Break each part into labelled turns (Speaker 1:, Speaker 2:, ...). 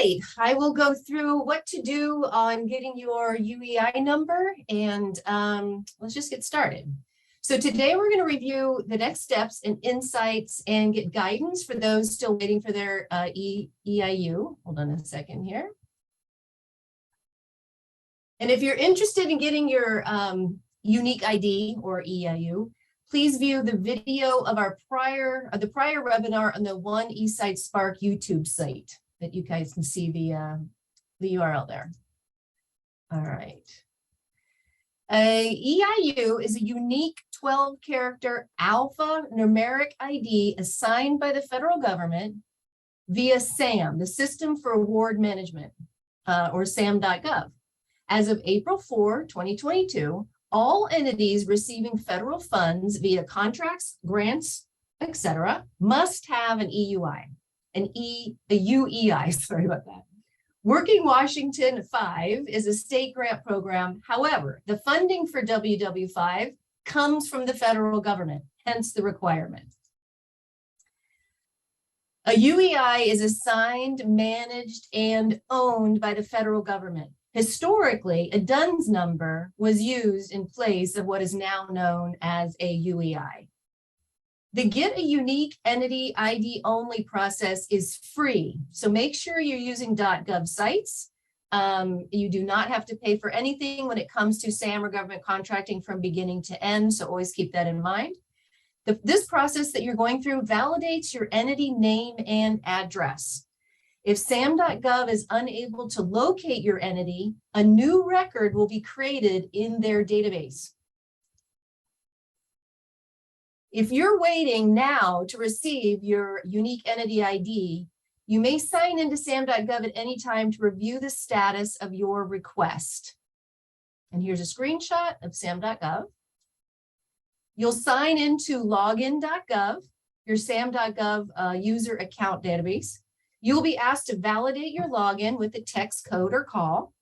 Speaker 1: right, I will go through what to do on getting your UEI number, and let's just get started. So today we're going to review the next steps and insights and get guidance for those still waiting for their EIU. Hold on a second here. And if you're interested in getting your unique ID or EIU, please view the video of our prior webinar on the OneEastside SPARK YouTube site that you guys can see the URL there. All right. EIU is a unique 12-character alphanumeric ID assigned by the federal government via SAM, the System for Award Management, or SAM.gov. As of April 4, 2022, all entities receiving federal funds via contracts, grants, etc., must have an EUI, a UEI, sorry about that. Working Washington 5 is a state grant program. However, the funding for WW5 comes from the federal government, hence the requirement. A UEI is assigned, managed, and owned by the federal government. Historically, a DUNS number was used in place of what is now known as a UEI. The Get a Unique Entity ID Only process is free, so make sure you're using .gov sites. You do not have to pay for anything when it comes to SAM or government contracting from beginning to end, so always keep that in mind. This process that you're going through validates your entity name and address. If SAM.gov is unable to locate your entity, a new record will be created in their database. If you're waiting now to receive your unique entity ID, you may sign into SAM.gov at any time to review the status of your request. And here's a screenshot of SAM.gov. You'll sign into login.gov, your SAM.gov user account database. You'll be asked to validate your login with a text code or call.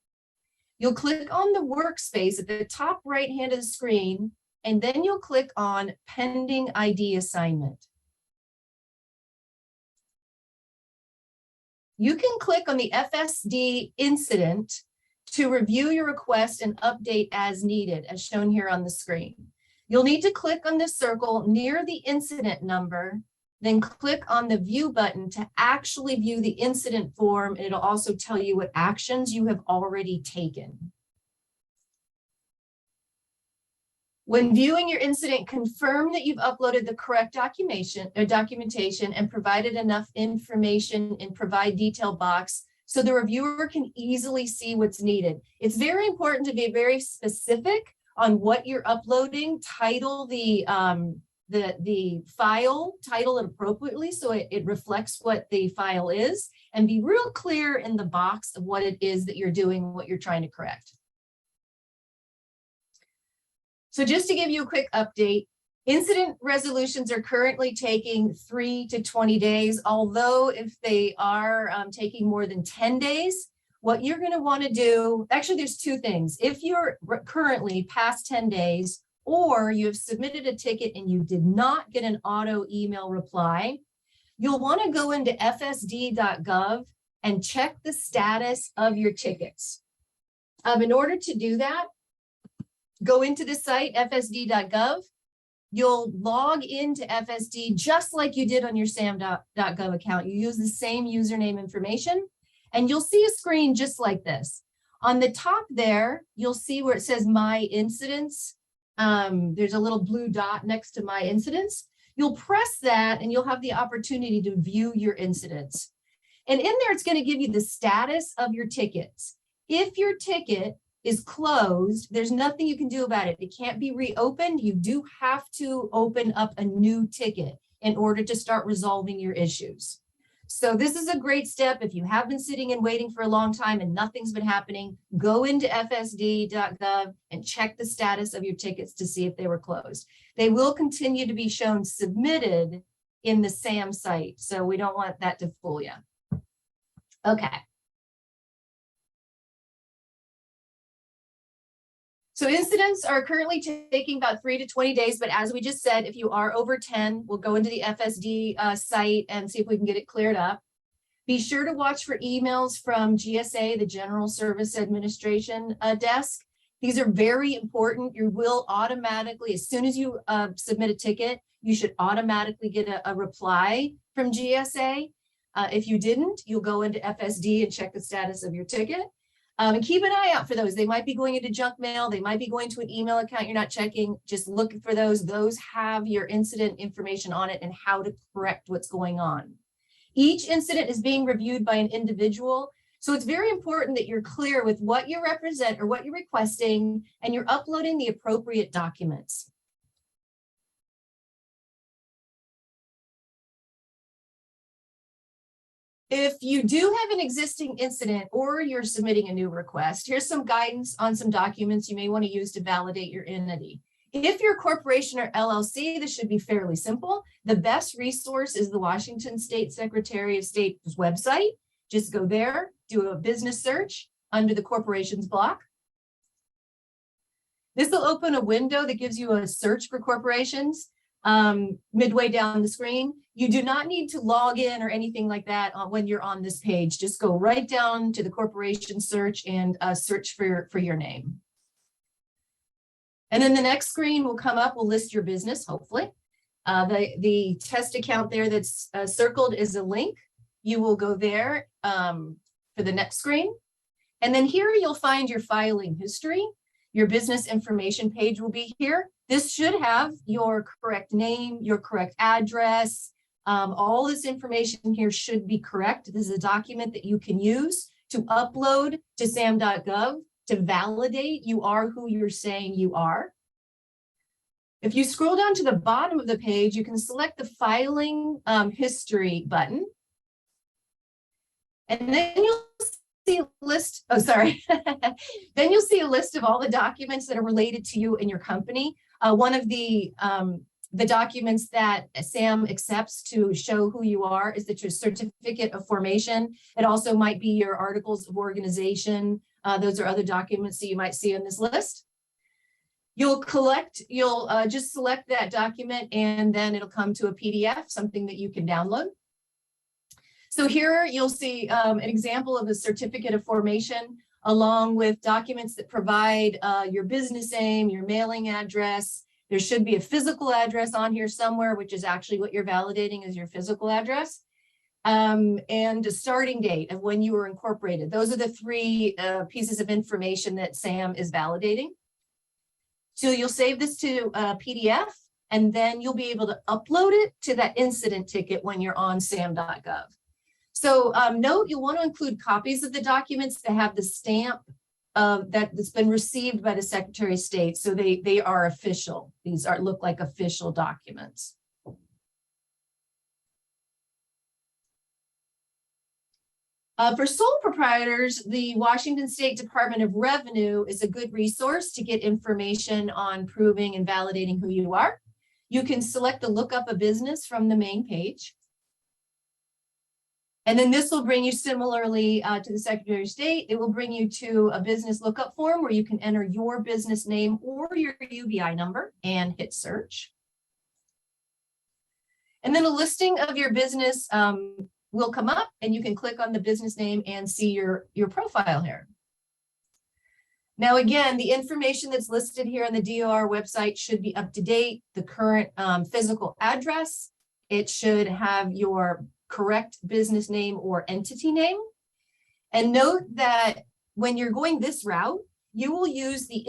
Speaker 1: You'll click on the workspace at the top right hand of the screen, and then you'll click on Pending ID Assignment. You can click on the FSD incident to review your request and update as needed, as shown here on the screen. You'll need to click on the circle near the incident number, then click on the View button to actually view the incident form, and it'll also tell you what actions you have already taken. When viewing your incident, confirm that you've uploaded the correct documentation and provided enough information in Provide Detail box so the reviewer can easily see what's needed. It's very important to be very specific on what you're uploading. Title the file, title it appropriately so it reflects what the file is, and be real clear in the box of what it is that you're doing, what you're trying to correct. So just to give you a quick update, incident resolutions are currently taking 3 to 20 days, although if they are taking more than 10 days, what you're going to want to do, actually there's two things. If you're currently past 10 days, or you have submitted a ticket and you did not get an auto email reply, you'll want to go into FSD.gov and check the status of your tickets. In order to do that, go into the site, FSD.gov. You'll log into FSD just like you did on your SAM.gov account. You use the same username information, and you'll see a screen just like this. On the top there, you'll see where it says My Incidents. There's a little blue dot next to My Incidents. You'll press that and you'll have the opportunity to view your incidents. And in there, it's going to give you the status of your tickets. If your ticket is closed, there's nothing you can do about it. It can't be reopened. You do have to open up a new ticket in order to start resolving your issues. So this is a great step. If you have been sitting and waiting for a long time and nothing's been happening, go into FSD.gov and check the status of your tickets to see if they were closed. They will continue to be shown submitted in the SAM site, so we don't want that to fool you. Okay. So incidents are currently taking about 3 to 20 days, but as we just said, if you are over 10, we'll go into the FSD site and see if we can get it cleared up. Be sure to watch for emails from GSA, the General Service Administration desk. These are very important. You will automatically, as soon as you submit a ticket, you should automatically get a reply from GSA. If you didn't, you'll go into FSD and check the status of your ticket. And keep an eye out for those. They might be going into junk mail. They might be going to an email account you're not checking. Just look for those. Those have your incident information on it and how to correct what's going on. Each incident is being reviewed by an individual. So it's very important that you're clear with what you represent or what you're requesting, and you're uploading the appropriate documents. If you do have an existing incident or you're submitting a new request, here's some guidance on some documents you may want to use to validate your entity. If you're a corporation or LLC, this should be fairly simple. The best resource is the Washington State Secretary of State's website. Just go there, do a business search under the corporations block. This will open a window that gives you a search for corporations midway down the screen. You do not need to log in or anything like that when you're on this page. Just go right down to the corporation search and search for your name. And then the next screen will come up, will list your business, hopefully. The test account there that's circled is a link. You will go there for the next screen. And then here you'll find your filing history. Your business information page will be here. This should have your correct name, your correct address. All this information here should be correct. This is a document that you can use to upload to SAM.gov to validate you are who you're saying you are. If you scroll down to the bottom of the page, you can select the filing history button. And then you'll see a list, then you'll see a list of all the documents that are related to you and your company. One of the documents that SAM accepts to show who you are is your certificate of formation. It also might be your articles of organization. Those are other documents that you might see on this list. You'll just select that document and then it'll come to a PDF, something that you can download. So here you'll see an example of a certificate of formation along with documents that provide your business name, your mailing address. There should be a physical address on here somewhere, which is actually what you're validating is your physical address. And a starting date of when you were incorporated. Those are the three pieces of information that SAM is validating. So you'll save this to a PDF, and then you'll be able to upload it to that incident ticket when you're on SAM.gov. So note, you'll want to include copies of the documents that have the stamp that's been received by the Secretary of State. So they are official. These look like official documents. For sole proprietors, the Washington State Department of Revenue is a good resource to get information on proving and validating who you are. You can select the look up a business from the main page. And then this will bring you similarly to the Secretary of State. It will bring you to a business lookup form where you can enter your business name or your UBI number and hit search. And then a listing of your business will come up and you can click on the business name and see your profile here. Now, again, the information that's listed here on the DOR website should be up to date, the current physical address. It should have your correct business name or entity name. And note that when you're going this route, you will use the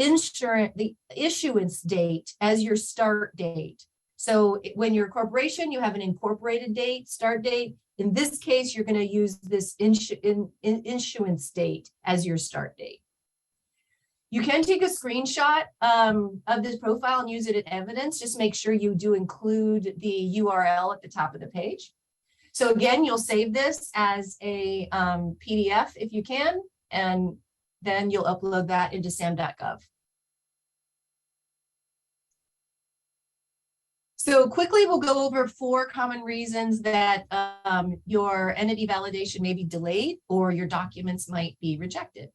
Speaker 1: issuance date as your start date. So when you're a corporation, you have an incorporated date, start date. In this case, you're going to use this issuance date as your start date. You can take a screenshot of this profile and use it as evidence. Just make sure you do include the URL at the top of the page. So again, you'll save this as a PDF if you can, and then you'll upload that into SAM.gov. So quickly, we'll go over 4 common reasons that your entity validation may be delayed or your documents might be rejected.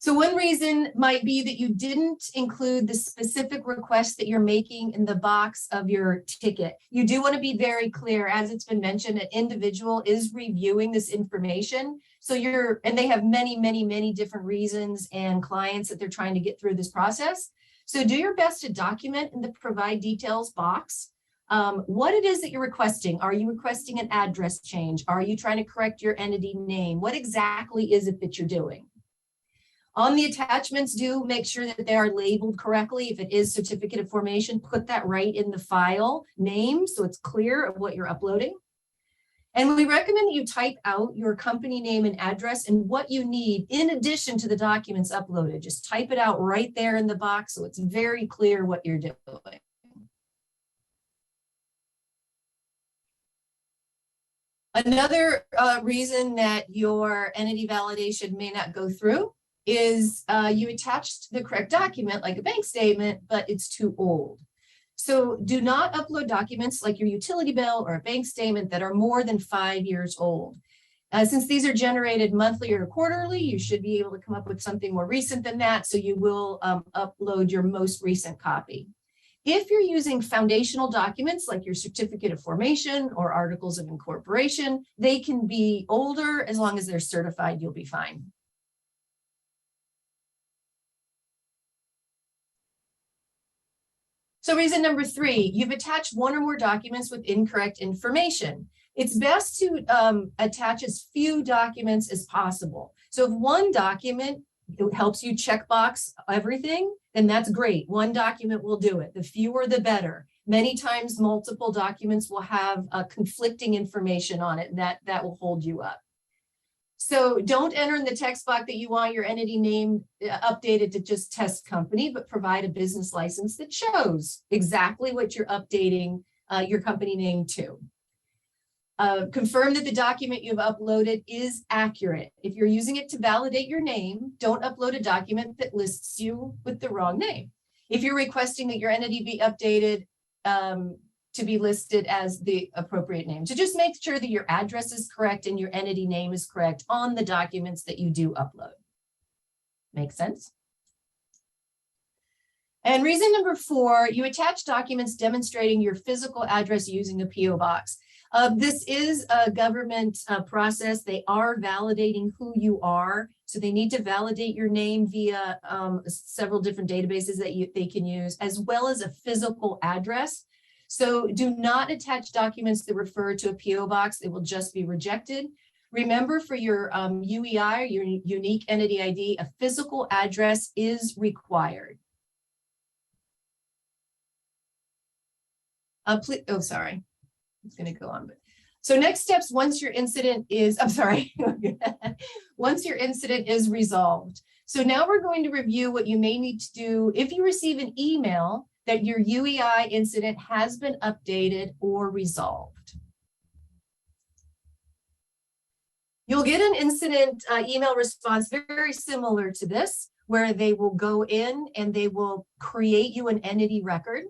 Speaker 1: So one reason might be that you didn't include the specific request that you're making in the box of your ticket. You do want to be very clear, as it's been mentioned, an individual is reviewing this information. So and they have many different reasons and clients that they're trying to get through this process. So do your best to document in the provide details box what it is that you're requesting. Are you requesting an address change? Are you trying to correct your entity name? What exactly is it that you're doing? On the attachments, do make sure that they are labeled correctly. If it is certificate of formation, put that right in the file name so it's clear of what you're uploading. And we recommend that you type out your company name and address and what you need in addition to the documents uploaded. Just type it out right there in the box so it's very clear what you're doing. Another reason that your entity validation may not go through is you attached the correct document like a bank statement, but it's too old. So do not upload documents like your utility bill or a bank statement that are more than 5 years old. Since these are generated monthly or quarterly, you should be able to come up with something more recent than that. So you will upload your most recent copy. If you're using foundational documents like your certificate of formation or articles of incorporation, they can be older. As long as they're certified, you'll be fine. So reason number 3, you've attached one or more documents with incorrect information. It's best to attach as few documents as possible. So if one document helps you checkbox everything, then that's great. One document will do it. The fewer, the better. Many times, multiple documents will have conflicting information on it, and that will hold you up. So don't enter in the text box that you want your entity name updated to just test company, but provide a business license that shows exactly what you're updating your company name to. Confirm that the document you've uploaded is accurate. If you're using it to validate your name, don't upload a document that lists you with the wrong name. If you're requesting that your entity be updated to be listed as the appropriate name. So just make sure that your address is correct and your entity name is correct on the documents that you do upload. Make sense? And reason number 4, you attach documents demonstrating your physical address using a PO box. This is a government process. They are validating who you are. So they need to validate your name via several different databases that they can use, as well as a physical address. So do not attach documents that refer to a PO box. They will just be rejected. Remember, for your UEI, your unique entity ID, a physical address is required. Oh, sorry. It's going to go on. But so next steps, once your incident is, once your incident is resolved. So now we're going to review what you may need to do if you receive an email that your UEI incident has been updated or resolved. You'll get an incident email response very similar to this, where they will go in and they will create you an entity record.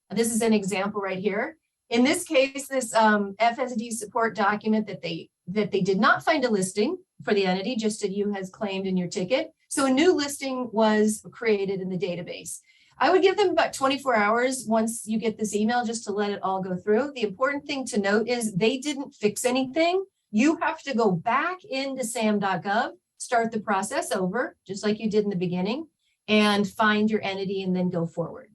Speaker 1: This is an example right here. In this case, this FSD support document that they did not find a listing for the entity, just as you has claimed in your ticket. So a new listing was created in the database. I would give them about 24 hours once you get this email just to let it all go through. The important thing to note is they didn't fix anything. You have to go back into SAM.gov, start the process over, just like you did in the beginning, and find your entity and then go forward.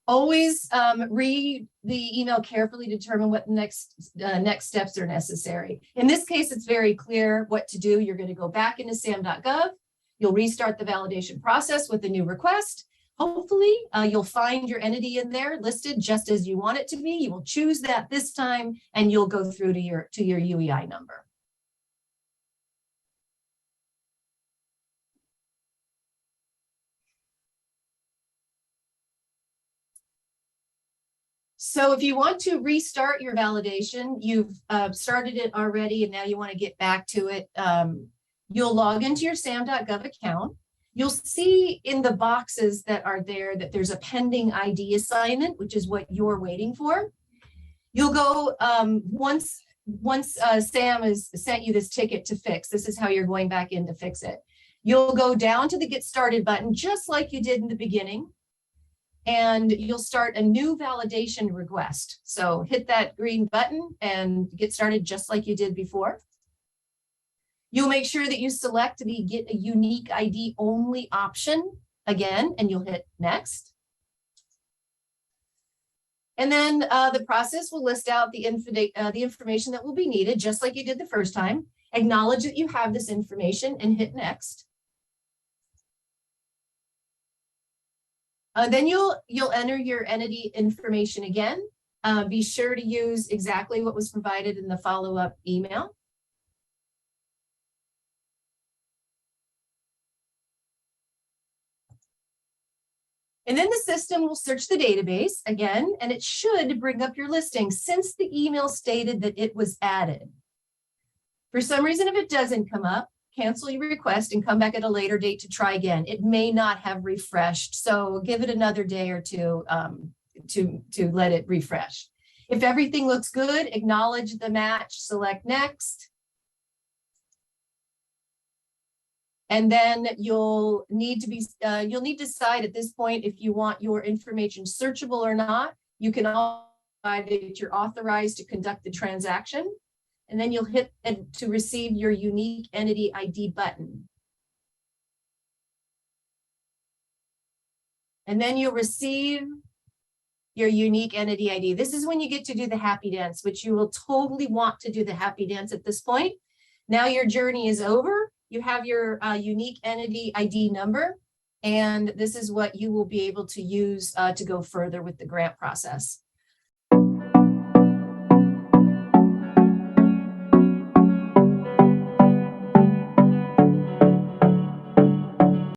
Speaker 1: Always read the email carefully to determine what next steps are necessary. In this case, it's very clear what to do. You're going to go back into SAM.gov. You'll restart the validation process with a new request. Hopefully, you'll find your entity in there listed just as you want it to be. You will choose that this time, and you'll go through to your UEI number. So if you want to restart your validation, you've started it already, and now you want to get back to it. You'll log into your SAM.gov account. You'll see in the boxes that are there that there's a pending ID assignment, which is what you're waiting for. You'll go once once Sam has sent you this ticket to fix, this is how you're going back in to fix it. You'll go down to the Get Started button, just like you did in the beginning, and you'll start a new validation request. So hit that green button and get started just like you did before. You'll make sure that you select the Get a Unique ID Only option again, and you'll hit Next. And then the process will list out the information that will be needed, just like you did the first time. Acknowledge that you have this information and hit Next. Then you'll enter your entity information again. Be sure to use exactly what was provided in the follow-up email. And then the system will search the database again, and it should bring up your listing since the email stated that it was added. For some reason, if it doesn't come up, cancel your request and come back at a later date to try again. It may not have refreshed, so give it another day or two to let it refresh. If everything looks good, acknowledge the match, select Next. And then you'll need to decide at this point if you want your information searchable or not. You can also decide that you're authorized to conduct the transaction. And then you'll hit to receive your unique entity ID button. And then you'll receive your unique entity ID. This is when you get to do the happy dance, which you will totally want to do the happy dance at this point. Now your journey is over. You have your unique entity ID number, and this is what you will be able to use to go further with the grant process.